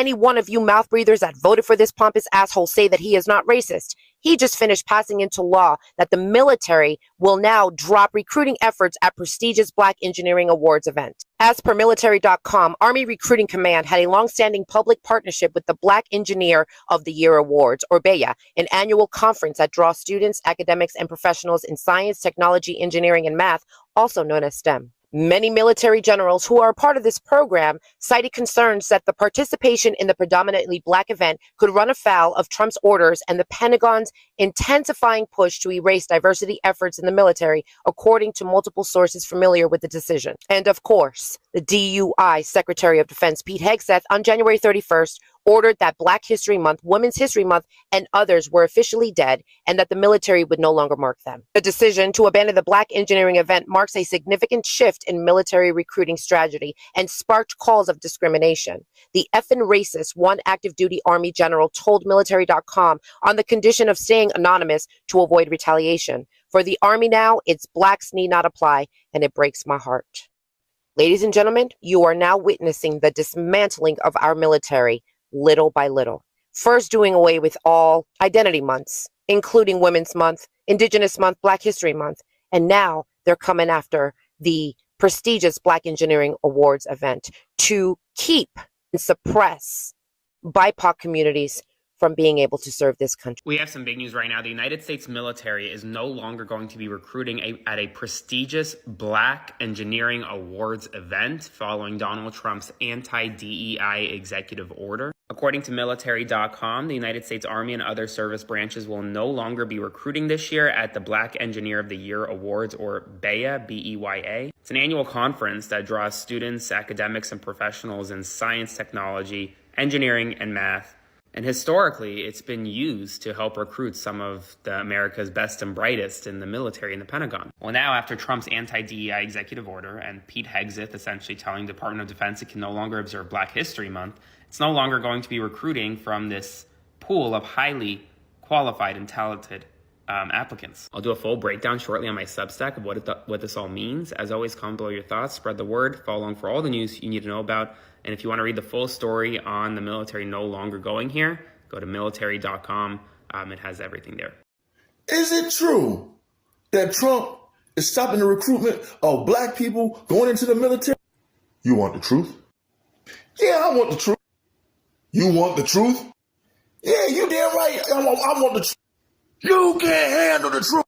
Any one of you mouth breathers that voted for this pompous asshole say that he is not racist. He just finished passing into law that the military will now drop recruiting efforts at prestigious Black Engineering Awards event. As per military.com, Army Recruiting Command had a long-standing public partnership with the Black Engineer of the Year Awards, or BEYA, an annual conference that draws students, academics, and professionals in science, technology, engineering, and math, also known as STEM. Many military generals who are a part of this program cited concerns that the participation in the predominantly Black event could run afoul of Trump's orders and the Pentagon's intensifying push to erase diversity efforts in the military, according to multiple sources familiar with the decision. And of course, the DUI Secretary of Defense Pete Hegseth on January 31st ordered that Black History Month, Women's History Month, and others were officially dead and that the military would no longer mark them. The decision to abandon the Black engineering event marks a significant shift in military recruiting strategy and sparked calls of discrimination. The effing racist, one active duty Army general told military.com on the condition of staying anonymous to avoid retaliation. For the Army now, it's Blacks need not apply, and it breaks my heart. Ladies and gentlemen, you are now witnessing the dismantling of our military little by little. First doing away with all identity months, including Women's Month, Indigenous Month, Black History Month, and now they're coming after the prestigious Black Engineering Awards event to keep and suppress BIPOC communities from being able to serve this country. We have some big news right now. The United States military is no longer going to be recruiting at a prestigious Black Engineering Awards event following Donald Trump's anti-DEI executive order. According to military.com, the United States Army and other service branches will no longer be recruiting this year at the Black Engineer of the Year Awards, or BEYA, B-E-Y-A. It's an annual conference that draws students, academics, and professionals in science, technology, engineering, and math. And historically, it's been used to help recruit some of America's best and brightest in the military and the Pentagon. Well, now after Trump's anti-DEI executive order and Pete Hegseth essentially telling the Department of Defense it can no longer observe Black History Month, it's no longer going to be recruiting from this pool of highly qualified and talented applicants. I'll do a full breakdown shortly on my Substack of what this all means. As always, comment below your thoughts, spread the word, follow along for all the news you need to know about. And if you want to read the full story on the military no longer going here, go to military.com. It has everything there. Is it true that Trump is stopping the recruitment of Black people going into the military? You want the truth? Yeah, I want the truth. You want the truth? Yeah, you damn right. I want the truth. You can't handle the truth.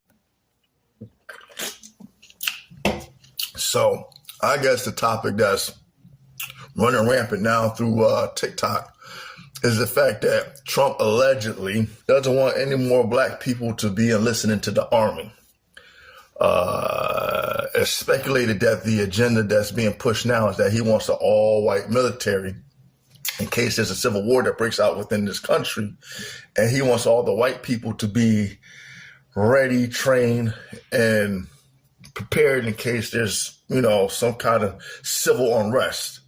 So I guess the topic that's running rampant now through TikTok is the fact that Trump allegedly doesn't want any more Black people to be enlisting into the Army. It's speculated that the agenda that's being pushed now is that he wants an all-white military in case there's a civil war that breaks out within this country. And he wants all the white people to be ready, trained, and prepared in case there's, some kind of civil unrest.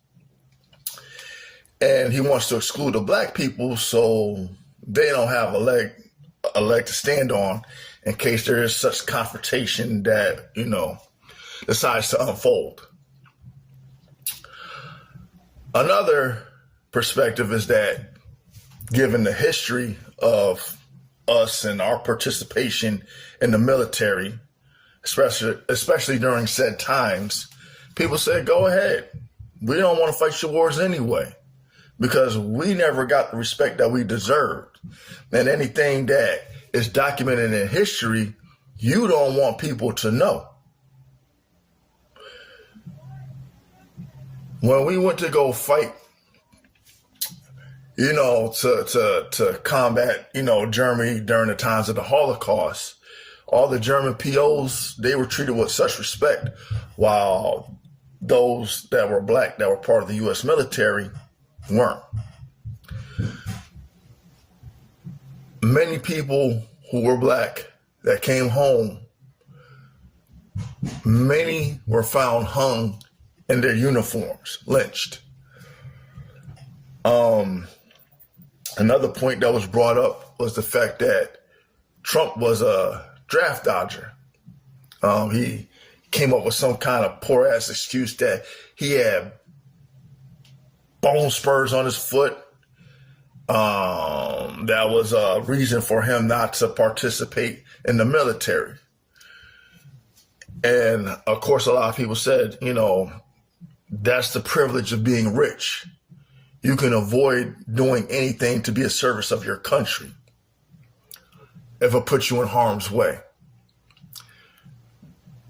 And he wants to exclude the Black people so they don't have a leg to stand on in case there is such confrontation that, decides to unfold. Another perspective is that given the history of us and our participation in the military, especially during said times, people said, go ahead. We don't want to fight your wars anyway, because we never got the respect that we deserved. And anything that is documented in history, you don't want people to know. When we went to go fight, to combat, Germany during the times of the Holocaust, all the German POs, they were treated with such respect, while those that were Black, that were part of the U.S. military, weren't. Many people who were Black that came home, many were found hung in their uniforms, lynched. Another point that was brought up was the fact that Trump was a draft dodger. He came up with some kind of poor ass excuse that he had bone spurs on his foot. That was a reason for him not to participate in the military. And of course, a lot of people said, that's the privilege of being rich. You can avoid doing anything to be a service of your country if it puts you in harm's way.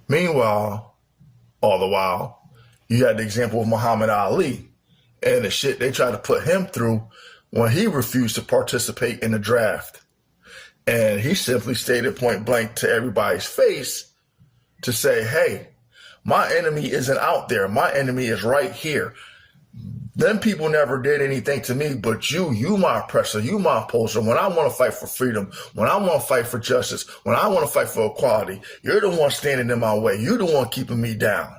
Meanwhile, all the while, you had the example of Muhammad Ali and the shit they tried to put him through when he refused to participate in the draft. And he simply stated point blank to everybody's face to say, hey, my enemy isn't out there. My enemy is right here. Them people never did anything to me, but you my oppressor, you my opposer. When I want to fight for freedom, when I want to fight for justice, when I want to fight for equality, you're the one standing in my way. You're the one keeping me down.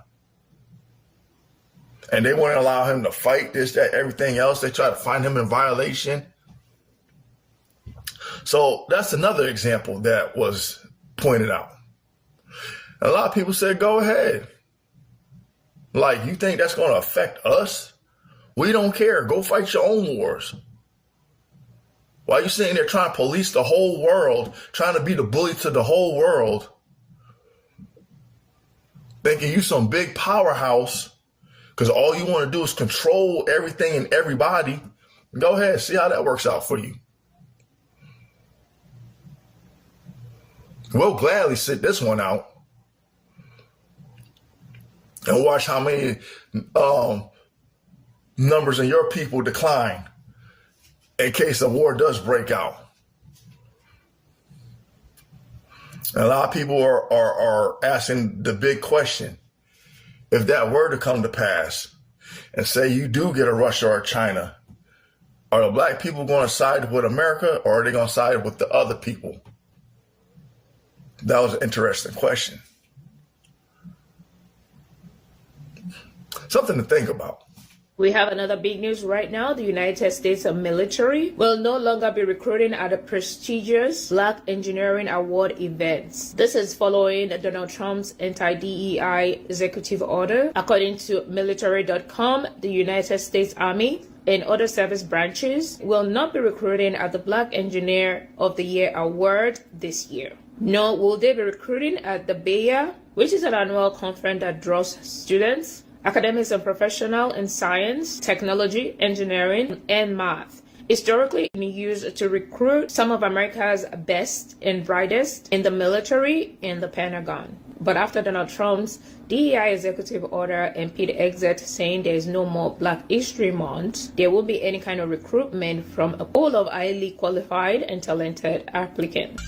And they wouldn't allow him to fight this, that, everything else. They try to find him in violation. So that's another example that was pointed out. And a lot of people said, go ahead. Like, you think that's going to affect us? We don't care. Go fight your own wars. Why are you sitting there trying to police the whole world, trying to be the bully to the whole world, thinking you some big powerhouse because all you want to do is control everything and everybody? Go ahead, see how that works out for you. We'll gladly sit this one out and watch how many numbers in your people decline in case a war does break out. And a lot of people are asking the big question. If that were to come to pass and say you do get a Russia or a China, are the black people going to side with America or are they going to side with the other people? That was an interesting question. Something to think about. We have another big news right now. The United States military will no longer be recruiting at the prestigious Black Engineering Award events. This is following Donald Trump's anti-DEI executive order. According to military.com, the United States Army and other service branches will not be recruiting at the Black Engineer of the Year award this year. Nor will they be recruiting at the BEA, which is an annual conference that draws students, academics and professionals in science, technology, engineering, and math. Historically been used to recruit some of America's best and brightest in the military and the Pentagon. But after Donald Trump's DEI executive order and Pete exit saying there is no more Black History Month, there won't be any kind of recruitment from a pool of highly qualified and talented applicants.